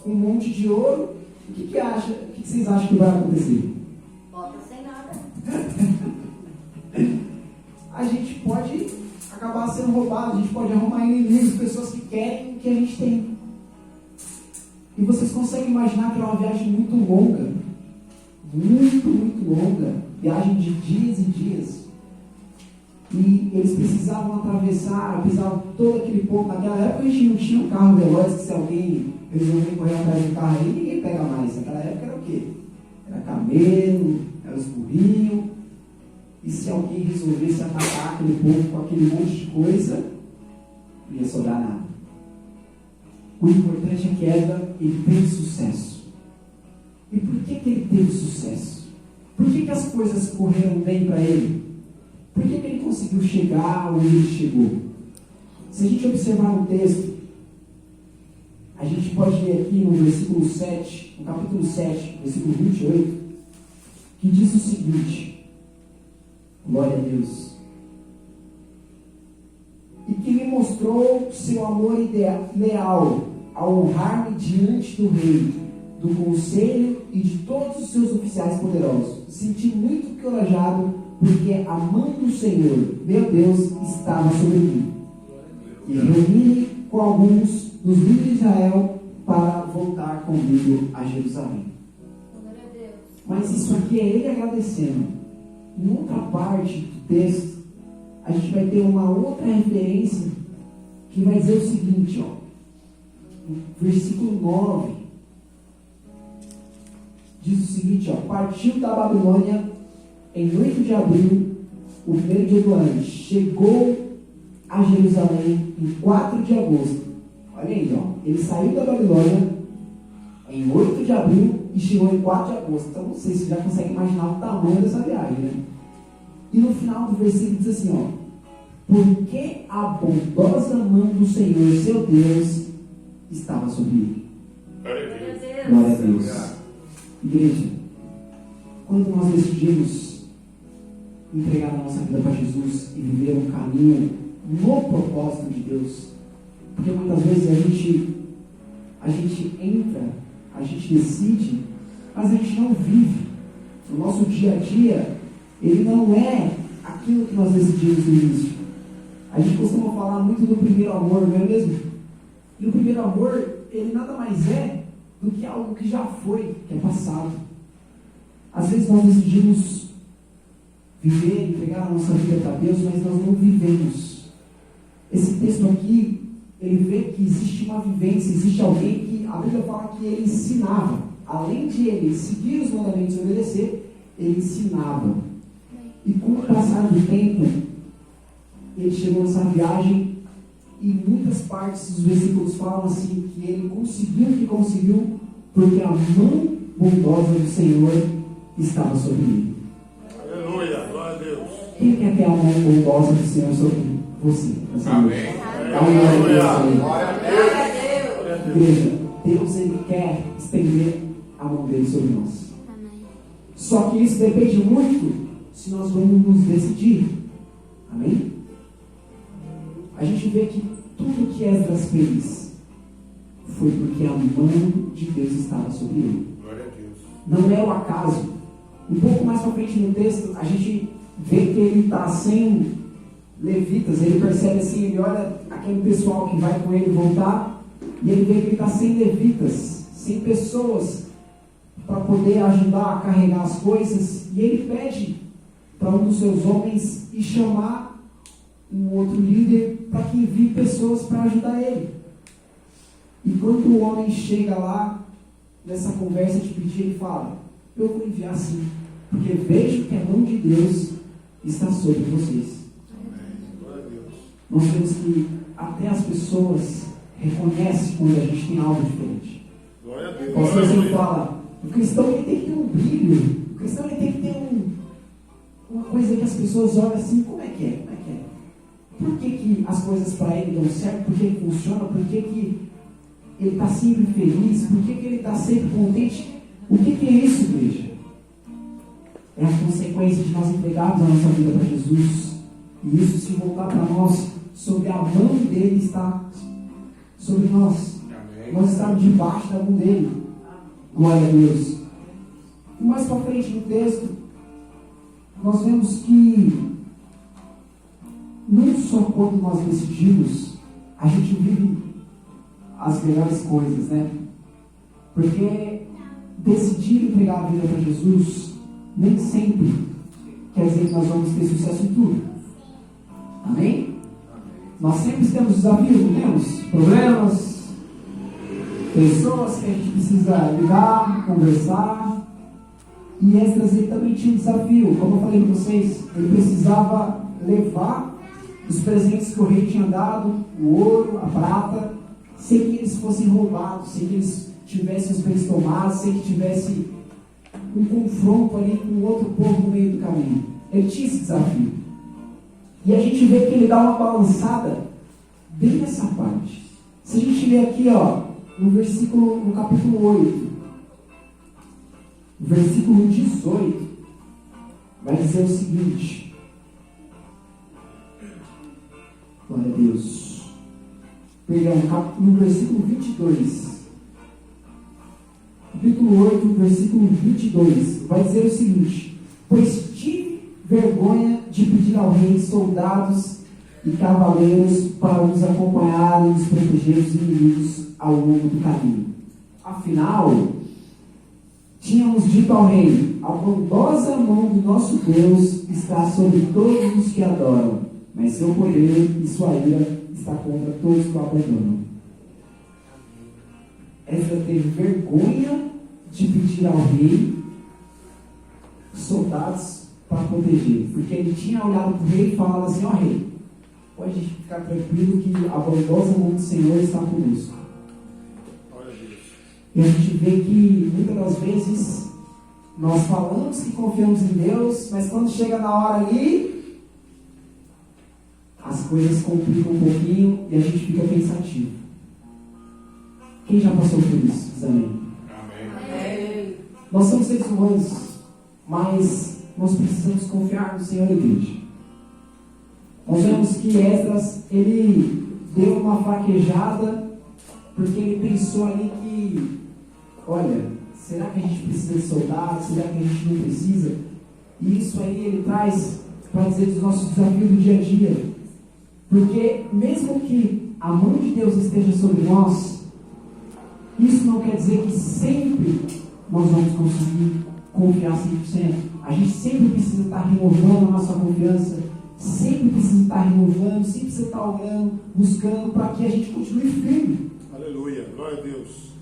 com um monte de ouro, o que vocês acham que vai acontecer? Volta sem nada. A gente pode acabar sendo roubado, a gente pode arrumar inimigos, pessoas que querem o que a gente tem. E vocês conseguem imaginar que é uma viagem muito longa, muito longa, viagem de dias e dias. E eles precisavam atravessar, precisavam todo aquele povo. Naquela época a gente não tinha um carro veloz que se alguém resolver correr atrás do carro aí, ninguém pega mais. Naquela época era o quê? Era camelo, era os burrinhos. E se alguém resolvesse atacar aquele povo com aquele monte de coisa, não ia sobrar nada. O importante é que Ezra, ele teve sucesso. E por que ele teve sucesso? Por que as coisas correram bem para ele? Por que ele conseguiu chegar onde ele chegou? Se a gente observar no texto, a gente pode ler aqui no versículo 7, no capítulo 7, versículo 28, que diz o seguinte: glória a Deus. E que me mostrou seu amor leal ao honrar-me diante do rei, do conselho e de todos os seus oficiais poderosos. Senti muito encorajado, porque a mão do Senhor, meu Deus, estava sobre mim. E reuni-me com alguns dos líderes de Israel para voltar comigo a Jerusalém. Mas isso aqui é ele agradecendo. Em outra parte do texto, a gente vai ter uma outra referência que vai dizer o seguinte, ó, versículo 9, diz o seguinte, ó: partiu da Babilônia em 8 de abril, o primeiro dia do ano, chegou a Jerusalém em 4 de agosto. Olha aí, ó, ele saiu da Babilônia em 8 de abril e chegou em 4 de agosto. Então, não sei se você já consegue imaginar o tamanho dessa viagem, né? E no final do versículo diz assim, ó: porque a bondosa mão do Senhor, seu Deus, estava sobre ele. Glória a Deus. Igreja, quando nós decidimos entregar a nossa vida para Jesus e viver um caminho no propósito de Deus, porque muitas vezes a gente entra, a gente decide, mas a gente não vive. O nosso dia a dia, ele não é aquilo que nós decidimos no início. A gente costuma falar muito do primeiro amor, não é mesmo? E o primeiro amor, ele nada mais é do que algo que já foi, que é passado. Às vezes nós decidimos viver, entregar a nossa vida para Deus, mas nós não vivemos. Esse texto aqui, ele vê que existe uma vivência, existe alguém que, a Bíblia fala que ele ensinava. Além de ele seguir os mandamentos e obedecer, ele ensinava. E com o passar do tempo, ele chegou nessa viagem e em muitas partes dos versículos falam assim, que ele conseguiu o que conseguiu, porque a mão bondosa do Senhor estava sobre ele. Aleluia, glória a Deus. Quem quer ter a mão bondosa do Senhor sobre você? Amém. Glória a Deus. Igreja, Deus, ele quer estender a mão dele sobre nós. Só que isso depende muito se nós vamos nos decidir. Amém? A gente vê que tudo que Esdras fez foi porque a mão de Deus estava sobre ele. Glória a Deus. Não é o acaso. Um pouco mais para frente no texto, a gente vê que ele está sem levitas. Ele percebe assim, ele olha aquele pessoal que vai com ele voltar, e ele vê que ele está sem levitas, sem pessoas para poder ajudar a carregar as coisas. E ele pede para um dos seus homens ir chamar um outro líder para que envie pessoas para ajudar ele. E quando o homem chega lá, nessa conversa de pedir, ele fala: eu vou enviar sim, porque vejo que a mão de Deus está sobre vocês. Nós vemos que até as pessoas reconhecem quando a gente tem algo diferente. Glória a Deus. O pastor sempre fala: o cristão ele tem que ter um brilho, o cristão ele tem que ter uma coisa que as pessoas olham assim, como é que é? Como é que é? Por que as coisas para ele dão certo? Por que funciona? Por que ele está sempre feliz? Por que ele está sempre contente? O que é isso, igreja? É a consequência de nós entregarmos a nossa vida para Jesus. E isso se voltar para nós, sobre a mão dele está sobre nós. Amém. Nós estamos debaixo da mão dele. Glória a Deus. E mais para frente no texto, nós vemos que não só quando nós decidimos, a gente vive as melhores coisas, né? Porque decidir entregar a vida para Jesus nem sempre quer dizer que nós vamos ter sucesso em tudo. Amém? Nós sempre temos desafios, não temos? Problemas, pessoas que a gente precisa lidar, conversar. E Esdras ele também tinha um desafio, como eu falei para vocês, ele precisava levar os presentes que o rei tinha dado, o ouro, a prata, sem que eles fossem roubados, sem que eles tivessem os bens tomados, sem que tivesse um confronto ali com outro povo no meio do caminho. Ele tinha esse desafio. E a gente vê que ele dá uma balançada bem nessa parte. Se a gente ler aqui, ó, no capítulo 8, versículo 18, vai dizer o seguinte. Glória a Deus. Perdão, no versículo 22. Capítulo 8, versículo 22, vai dizer o seguinte: pois tive vergonha de pedir ao rei soldados e cavaleiros para nos acompanharem e nos proteger dos inimigos ao longo do caminho. Afinal, tínhamos dito ao rei: a bondosa mão do nosso Deus está sobre todos os que adoram, mas seu poder e sua ira está contra todos que o abandonam. Esdras teve vergonha de pedir ao rei soldados para proteger, porque ele tinha olhado para o rei e falado assim: ó rei, pode ficar tranquilo que a bondosa mão do Senhor está conosco. E a gente vê que muitas das vezes nós falamos que confiamos em Deus, mas quando chega na hora ali, as coisas complicam um pouquinho e a gente fica pensativo. Quem já passou por isso? Diz amém. Amém. Nós somos seres humanos, mas nós precisamos confiar no Senhor, igreja. Nós vemos que Esdras, ele deu uma fraquejada, porque ele pensou ali que, olha, será que a gente precisa de soldados? Será que a gente não precisa? E isso aí ele traz para dizer dos nossos desafios do dia a dia. Porque mesmo que a mão de Deus esteja sobre nós, isso não quer dizer que sempre nós vamos conseguir confiar 100%. A gente sempre precisa estar renovando a nossa confiança, sempre precisa estar renovando, sempre precisa estar orando, buscando, para que a gente continue firme. Aleluia, glória a Deus.